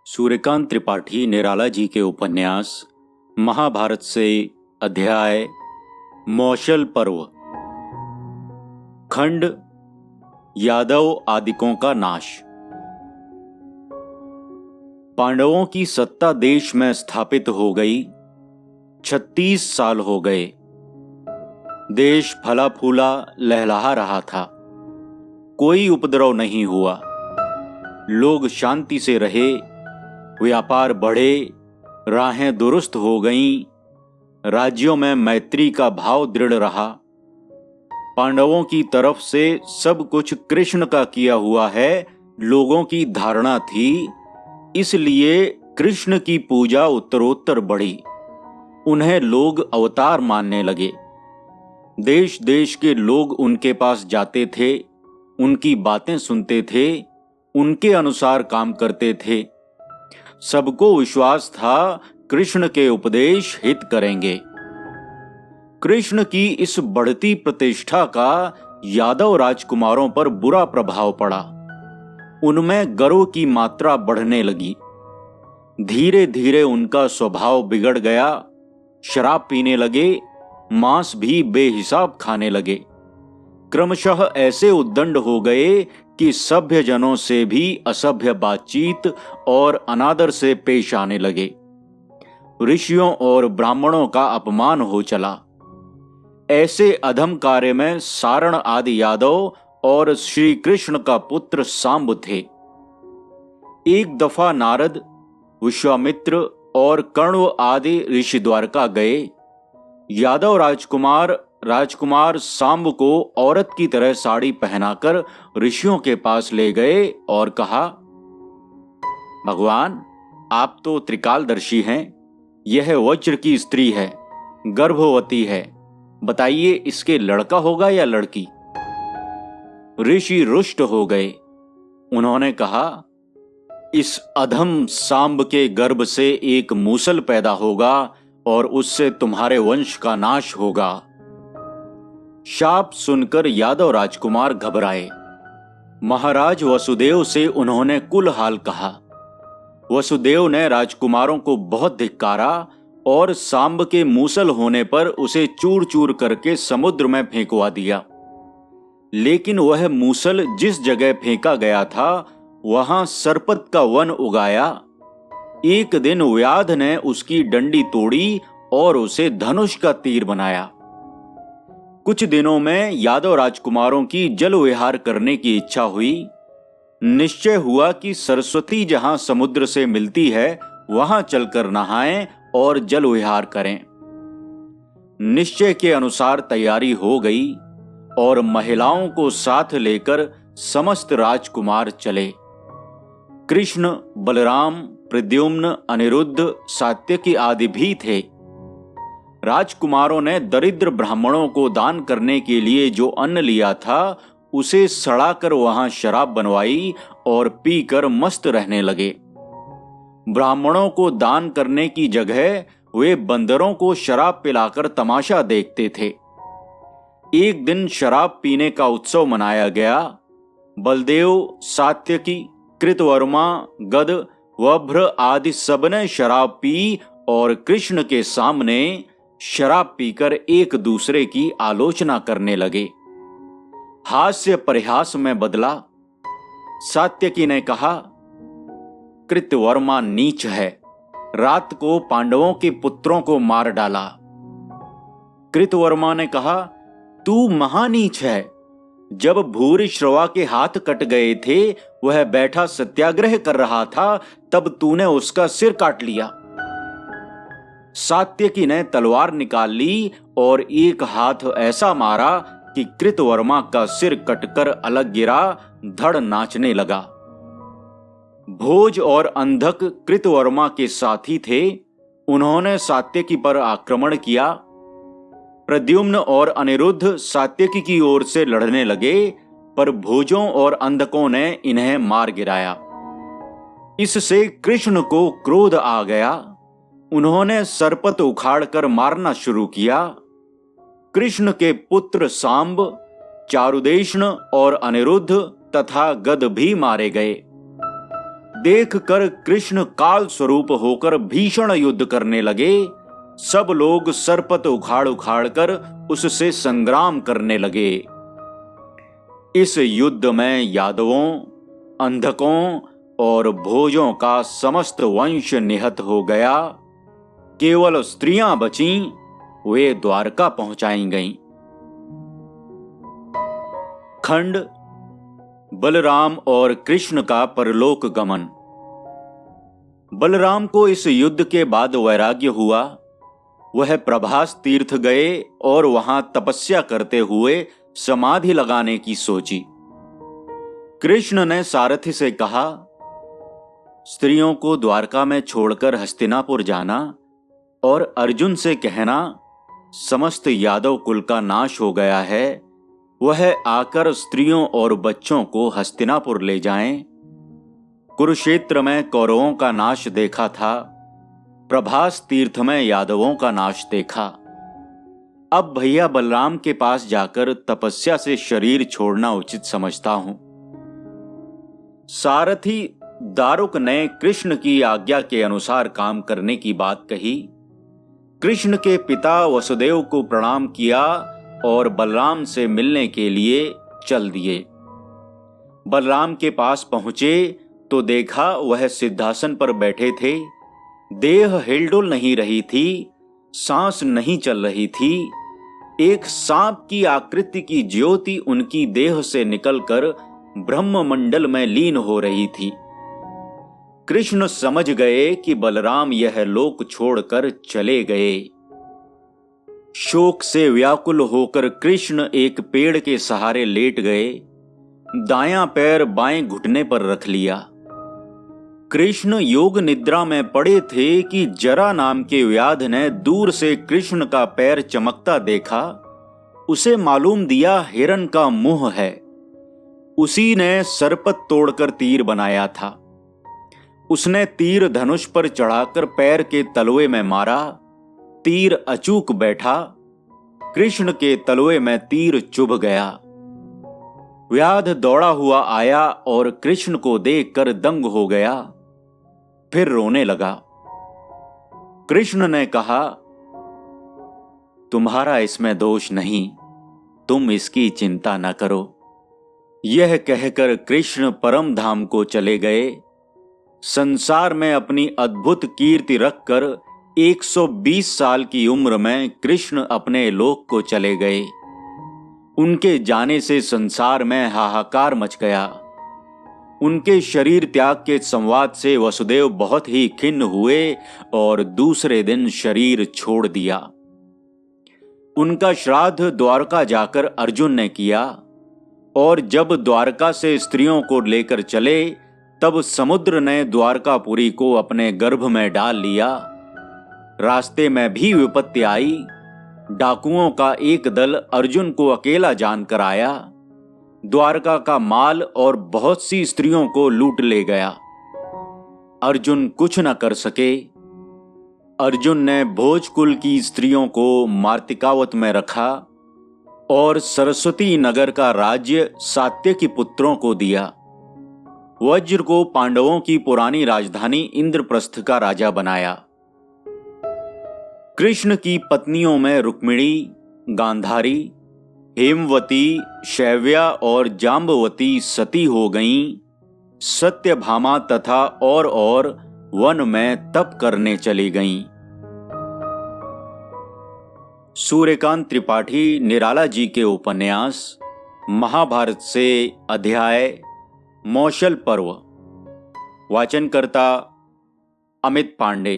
सूर्यकांत त्रिपाठी निराला जी के उपन्यास महाभारत से अध्याय मौशल पर्व, खंड यादव आदिकों का नाश। पांडवों की सत्ता देश में स्थापित हो गई। 36 साल हो गए। देश फला फूला लहलहा रहा था। कोई उपद्रव नहीं हुआ। लोग शांति से रहे, व्यापार बढ़े, राहें दुरुस्त हो गईं, राज्यों में मैत्री का भाव दृढ़ रहा। पांडवों की तरफ से सब कुछ कृष्ण का किया हुआ है, लोगों की धारणा थी, इसलिए कृष्ण की पूजा उत्तरोत्तर बढ़ी। उन्हें लोग अवतार मानने लगे। देश देश के लोग उनके पास जाते थे, उनकी बातें सुनते थे, उनके अनुसार काम करते थे। सबको विश्वास था कृष्ण के उपदेश हित करेंगे। कृष्ण की इस बढ़ती प्रतिष्ठा का यादव राजकुमारों पर बुरा प्रभाव पड़ा। उनमें गर्व की मात्रा बढ़ने लगी। धीरे धीरे उनका स्वभाव बिगड़ गया। शराब पीने लगे, मांस भी बेहिसाब खाने लगे। क्रमशः ऐसे उद्दंड हो गए कि सभ्य जनों से भी असभ्य बातचीत और अनादर से पेश आने लगे। ऋषियों और ब्राह्मणों का अपमान हो चला। ऐसे अधम कार्य में सारण आदि यादव और श्री कृष्ण का पुत्र सांब थे। एक दफा नारद, विश्वामित्र और कण्व आदि ऋषि द्वारका गए। यादव राजकुमार सांब को औरत की तरह साड़ी पहनाकर ऋषियों के पास ले गए और कहा, भगवान, आप तो त्रिकालदर्शी हैं। यह वज्र की स्त्री है, गर्भवती है। बताइए, इसके लड़का होगा या लड़की? ऋषि रुष्ट हो गए। उन्होंने कहा, इस अधम सांब के गर्भ से एक मूसल पैदा होगा और उससे तुम्हारे वंश का नाश होगा। शाप सुनकर यादव राजकुमार घबराए। महाराज वसुदेव से उन्होंने कुल हाल कहा। वसुदेव ने राजकुमारों को बहुत धिक्कारा और सांब के मूसल होने पर उसे चूर चूर करके समुद्र में फेंकवा दिया। लेकिन वह मूसल जिस जगह फेंका गया था, वहां सरपत का वन उगाया। एक दिन व्याध ने उसकी डंडी तोड़ी और उसे धनुष का तीर बनाया। कुछ दिनों में यादव राजकुमारों की जल विहार करने की इच्छा हुई। निश्चय हुआ कि सरस्वती जहां समुद्र से मिलती है, वहां चलकर नहाएं और जल विहार करें। निश्चय के अनुसार तैयारी हो गई और महिलाओं को साथ लेकर समस्त राजकुमार चले। कृष्ण, बलराम, प्रद्युम्न, अनिरुद्ध, सात्यकी आदि भी थे। राजकुमारों ने दरिद्र ब्राह्मणों को दान करने के लिए जो अन्न लिया था, उसे सड़ाकर वहां शराब बनवाई और पीकर मस्त रहने लगे। ब्राह्मणों को दान करने की जगह वे बंदरों को शराब पिलाकर तमाशा देखते थे। एक दिन शराब पीने का उत्सव मनाया गया। बलदेव, सात्यकी, कृतवर्मा, गद, वभ्र आदि सबने शराब पी और कृष्ण के सामने शराब पीकर एक दूसरे की आलोचना करने लगे। हास्य परिहास में बदला। सात्यकी ने कहा, कृतवर्मा नीच है, रात को पांडवों के पुत्रों को मार डाला। कृतवर्मा ने कहा, तू महानीच है। जब भूरिश्रवा के हाथ कट गए थे, वह बैठा सत्याग्रह कर रहा था, तब तूने उसका सिर काट लिया। सात्यकी ने तलवार निकाल ली और एक हाथ ऐसा मारा कि कृतवर्मा का सिर कटकर अलग गिरा, धड़ नाचने लगा। भोज और अंधक कृतवर्मा के साथी थे। उन्होंने सात्यकी पर आक्रमण किया। प्रद्युम्न और अनिरुद्ध सात्यकी की ओर से लड़ने लगे, पर भोजों और अंधकों ने इन्हें मार गिराया। इससे कृष्ण को क्रोध आ गया। उन्होंने सरपत उखाड़कर मारना शुरू किया। कृष्ण के पुत्र सांब, चारुदेष्ण और अनिरुद्ध तथा गद भी मारे गए। देख कर कृष्ण काल स्वरूप होकर भीषण युद्ध करने लगे। सब लोग सरपत उखाड़ उखाड़ कर उससे संग्राम करने लगे। इस युद्ध में यादवों, अंधकों और भोजों का समस्त वंश निहत हो गया। केवल स्त्रियां बचीं, वे द्वारका पहुंचाई गईं। खंड बलराम और कृष्ण का परलोक गमन। बलराम को इस युद्ध के बाद वैराग्य हुआ। वह प्रभास तीर्थ गए और वहां तपस्या करते हुए समाधि लगाने की सोची। कृष्ण ने सारथी से कहा, स्त्रियों को द्वारका में छोड़कर हस्तिनापुर जाना और अर्जुन से कहना, समस्त यादव कुल का नाश हो गया है, वह आकर स्त्रियों और बच्चों को हस्तिनापुर ले जाएं। कुरुक्षेत्र में कौरवों का नाश देखा था, प्रभास तीर्थ में यादवों का नाश देखा। अब भैया बलराम के पास जाकर तपस्या से शरीर छोड़ना उचित समझता हूं। सारथी दारुक ने कृष्ण की आज्ञा के अनुसार काम करने की बात कही। कृष्ण के पिता वसुदेव को प्रणाम किया और बलराम से मिलने के लिए चल दिए। बलराम के पास पहुंचे तो देखा वह सिद्धासन पर बैठे थे। देह हिलडुल नहीं रही थी, सांस नहीं चल रही थी। एक सांप की आकृति की ज्योति उनकी देह से निकलकर ब्रह्ममंडल में लीन हो रही थी। कृष्ण समझ गए कि बलराम यह लोक छोड़कर चले गए। शोक से व्याकुल होकर कृष्ण एक पेड़ के सहारे लेट गए। दायां पैर बाएं घुटने पर रख लिया। कृष्ण योग निद्रा में पड़े थे कि जरा नाम के व्याध ने दूर से कृष्ण का पैर चमकता देखा। उसे मालूम दिया हिरण का मुंह है। उसी ने सरपत तोड़कर तीर बनाया था। उसने तीर धनुष पर चढ़ाकर पैर के तलवे में मारा। तीर अचूक बैठा। कृष्ण के तलवे में तीर चुभ गया। व्याध दौड़ा हुआ आया और कृष्ण को देखकर दंग हो गया। फिर रोने लगा। कृष्ण ने कहा, तुम्हारा इसमें दोष नहीं, तुम इसकी चिंता न करो। यह कहकर कृष्ण परम धाम को चले गए। संसार में अपनी अद्भुत कीर्ति रखकर 120 साल की उम्र में कृष्ण अपने लोक को चले गए। उनके जाने से संसार में हाहाकार मच गया। उनके शरीर त्याग के संवाद से वसुदेव बहुत ही खिन्न हुए और दूसरे दिन शरीर छोड़ दिया। उनका श्राद्ध द्वारका जाकर अर्जुन ने किया और जब द्वारका से स्त्रियों को लेकर चले तब समुद्र ने द्वारकापुरी को अपने गर्भ में डाल लिया। रास्ते में भी विपत्ति आई। डाकुओं का एक दल अर्जुन को अकेला जानकर आया। द्वारका का माल और बहुत सी स्त्रियों को लूट ले गया। अर्जुन कुछ न कर सके। अर्जुन ने भोजकुल की स्त्रियों को मार्तिकावत में रखा और सरस्वती नगर का राज्य सात्यकी पुत्रों को दिया। वज्र को पांडवों की पुरानी राजधानी इंद्रप्रस्थ का राजा बनाया। कृष्ण की पत्नियों में रुक्मिणी, गांधारी, हेमवती, शैव्या और जाम्बवती सती हो गईं। सत्यभामा तथा और वन में तप करने चली गईं। सूर्यकांत त्रिपाठी निराला जी के उपन्यास महाभारत से अध्याय मौशल पर्व। वाचनकर्ता अमित पांडे।